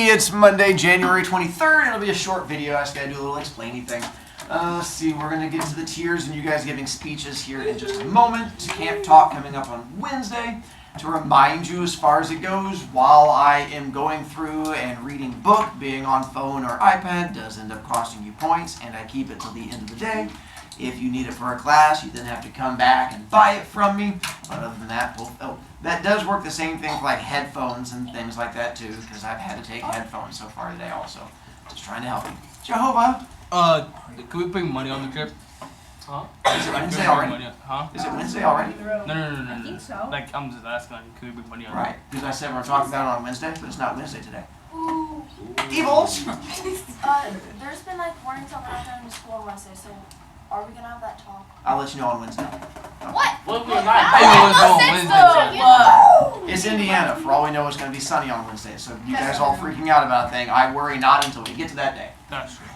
everybody, it's Monday, January 23rd. It'll be a short video. I just gotta do a little explaining thing. Let's see, we're gonna get to the tiers and you guys giving speeches here in just a moment. Camp Talk coming up on Wednesday. To remind you as far as it goes, while I am going through and reading book, being on phone or iPad does end up costing you points, and I keep it till the end of the day. If you need it for a class, you then have to come back and buy it from me. But other than that, that does work the same thing for like headphones and things like that too, because I've had to take headphones so far today also. Just trying to help you. Jehovah? Can we bring money on the trip? Huh? Is it Wednesday already? Huh? Is it Wednesday already? No. I think so. Like, I'm just asking, can we bring money on Right, because I said we're talking about it on Wednesday, but it's not Wednesday today. Ooh. Evils! There's been like warnings on not going to school on Wednesday, so are we gonna have that talk? I'll let you know on Wednesday. What? What we're not. It's Indiana. For all we know, it's going to be sunny on Wednesday. So you guys all freaking out about a thing. I worry not until we get to that day. That's true.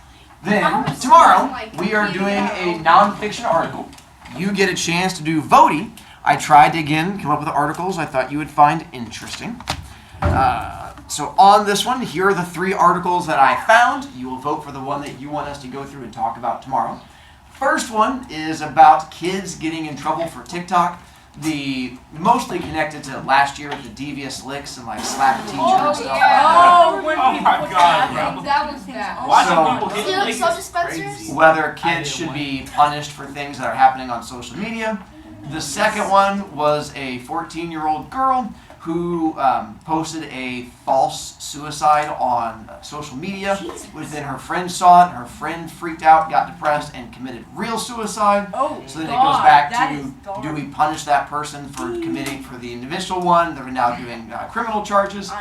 Then, tomorrow, we are doing a nonfiction article. You get a chance to do voting. I tried to, again, come up with articles I thought you would find interesting. So on this one, here are the 3 articles that I found. You will vote for the one that you want us to go through and talk about tomorrow. First one is about kids getting in trouble for TikTok. Mostly connected to last year with the devious licks and like slap the teacher and stuff like that. My God, That was bad. Whether kids should be punished for things that are happening on social media. The second one was a 14-year-old girl who posted a false suicide on social media. Then her friend saw it, her friend freaked out, got depressed, and committed real suicide. So then it goes back to, do we punish that person for committing for the initial one? They're now doing criminal charges.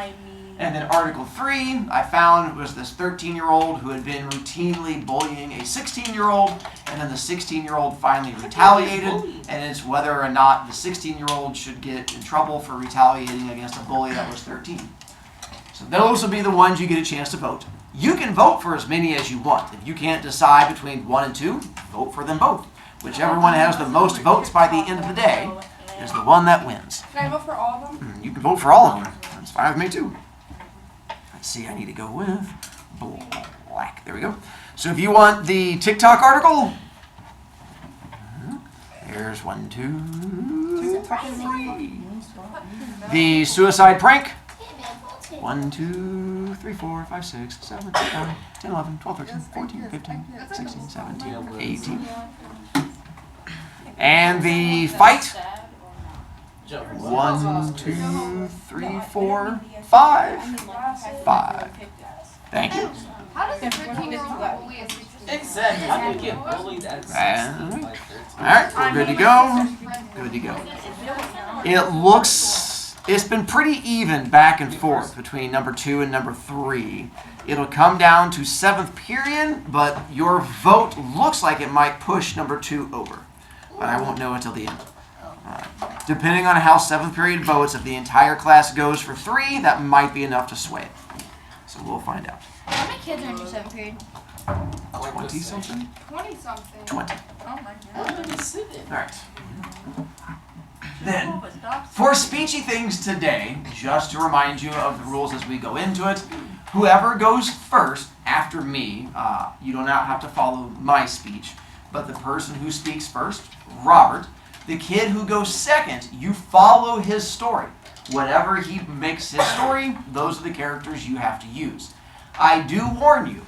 And then Article 3, I found, was this 13-year-old who had been routinely bullying a 16-year-old, and then the 16-year-old finally retaliated, and it's whether or not the 16-year-old should get in trouble for retaliating against a bully that was 13. So those will be the ones you get a chance to vote. You can vote for as many as you want. If you can't decide between 1 and 2, vote for them both. Whichever one has the most votes by the end of the day is the one that wins. Can I vote for all of them? You can vote for all of them. That's fine with me too. Let's see, I need to go with black. There we go. So if you want the TikTok article, there's 1, 2, 3. The suicide prank. 1, 2, 3, 4, 5, 6, 7, 8, 9, 10, 11, 12, 13, 14, 15, 16, 17, 18. And the fight. 1, 2, 3, 4, 5. 5. Thank you. How does a 13-year-old bully a 16-year-old? Exactly. How do you get bullied at 16? Alright, we're good to go. Good to go. It's been pretty even back and forth between number 2 and number 3. It'll come down to 7th period, but your vote looks like it might push number 2 over. But I won't know until the end. Depending on how 7th period votes, if the entire class goes for 3, that might be enough to sway it. So we'll find out. How many kids are in your 7th period? 20-something? 20-something. 20. Oh my God. Alright. Then, for speechy things today, just to remind you of the rules as we go into it, whoever goes first after me, you do not have to follow my speech, but the person who speaks first, Robert, the kid who goes second, you follow his story. Whatever he makes his story, those are the characters you have to use. I do warn you,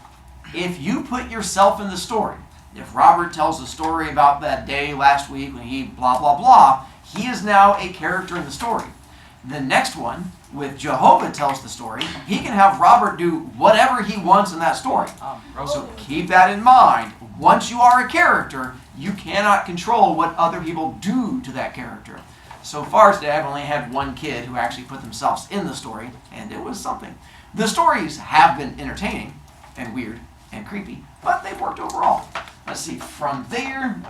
if you put yourself in the story, if Robert tells a story about that day last week when he blah, blah, blah, he is now a character in the story. The next one, with Jehovah tells the story, he can have Robert do whatever he wants in that story. So keep that in mind. Once you are a character, you cannot control what other people do to that character. So far today, I've only had one kid who actually put themselves in the story, and it was something. The stories have been entertaining and weird and creepy, but they've worked overall. Let's see, from there,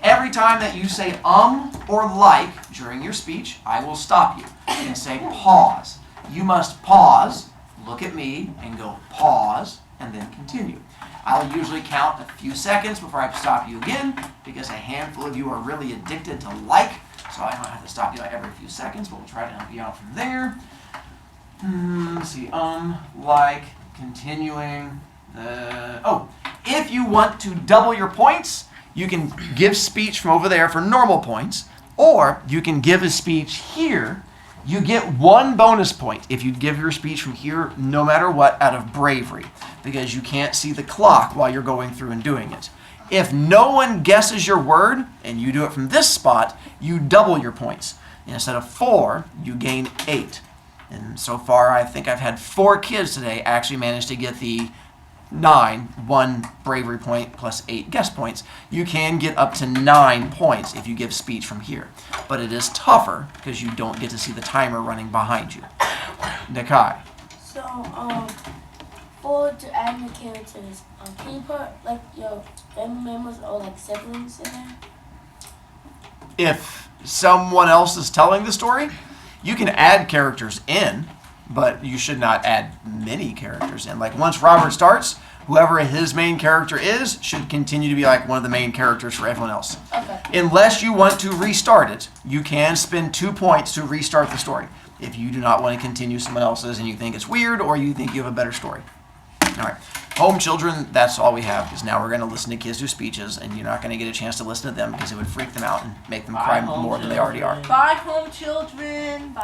every time that you say or like during your speech, I will stop you and say pause. You must pause, look at me, and go pause, and then continue. I'll usually count a few seconds before I stop you again, because a handful of you are really addicted to like, so I don't have to stop you every few seconds, but we'll try to help you out from there. Let's see. Like continuing the. Oh, if you want to double your points, you can give speech from over there for normal points, or you can give a speech here. You get 1 bonus point if you give your speech from here, no matter what, out of bravery, because you can't see the clock while you're going through and doing it. If no one guesses your word and you do it from this spot, you double your points. Instead of 4, you gain 8. And so far, I think I've had 4 kids today actually manage to get the 9, 1 bravery point plus 8 guess points. You can get up to 9 points if you give speech from here. But it is tougher because you don't get to see the timer running behind you. Nakai. So, for to add the characters, can you put like your family members or like siblings in there? If someone else is telling the story, you can add characters in, but you should not add many characters in. Like once Robert starts, whoever his main character is should continue to be like one of the main characters for everyone else. Okay. Unless you want to restart it, you can spend 2 points to restart the story. If you do not want to continue someone else's and you think it's weird or you think you have a better story. All right. Home children, that's all we have, because now we're going to listen to kids do speeches, and you're not going to get a chance to listen to them because it would freak them out and make them cry Bye, home more than they already are. children. Bye, home children. Bye.